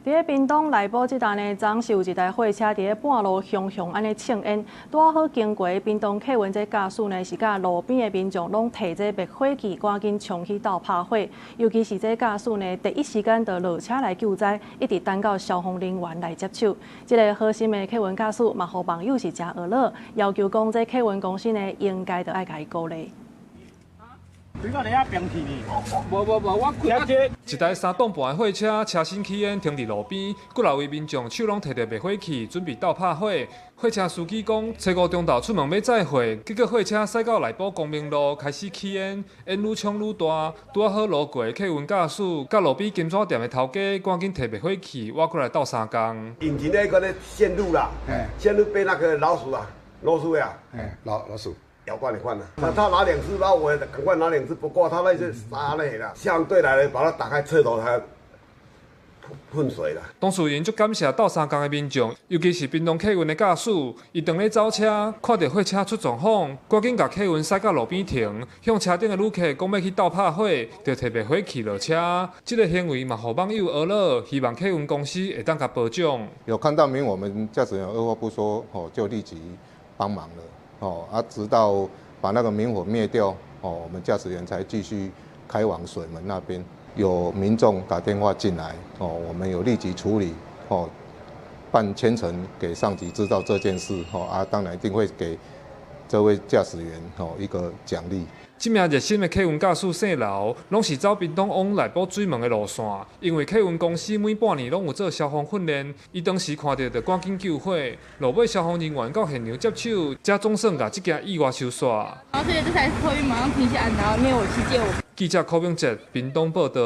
伫屏东内埔这站呢，总是有一台货车伫半路向安尼呛烟，拄好经过屏东客运这驾驶呢，是甲路边的民众拢摕这灭火器，赶紧冲去斗拍火。尤其是这驾驶呢，第一时间就落车来救灾，一直等到消防人员来接手。这个好心的客运驾驶嘛，互网友是真恶乐，要求讲这客运公司呢，应该就爱甲伊鼓励。 你到底遐冰去呢？无，我开这。一台3吨半的货车，车身起烟停伫路边，几来位民众手拢摕着灭火器，准备斗拍火。货车司机讲，初5中昼出门要载货，结果货车驶到内埔光明路开始起烟，烟愈冲愈大。拄好路过客运驾驶，甲路边金纸店的头家赶紧摕灭火器挖过来斗3工。引擎那个线路啦，线路被那个老鼠啊，老鼠呀，老鼠。 摇罐你换了，他拿2只，然后我赶快拿2只，不过他那些沙类啦，相对来把它打开侧头，它喷水了。当事人足感谢斗3工的民众，尤其是屏东客运的驾驶，伊当咧走车，看到货车出状况，赶紧把客运驶到路边停，向车顶的旅客讲要去斗拍火，就摕灭火器落车。这个行为嘛，互网友讹乐，希望客运公司会当甲保障。有看到明我们驾驶员二话不说，就立即帮忙了。 直到把那个明火灭掉，我们驾驶员才继续开往水门那边。有民众打电话进来，我们有立即处理，办签呈给上级知道这件事，当然一定会给这位驾驶员一个奖励。 这名热心的客运驾驶姓刘，拢是走屏东往内埔水门的路线。因为客运公司每半年拢有做消防训练，伊当时看到就赶紧救火。落尾消防人员到现场接手，才总算把这件意外收煞。然后所以这台货运马上停下来，然后灭火器借我。记者柯炳哲，屏东报道。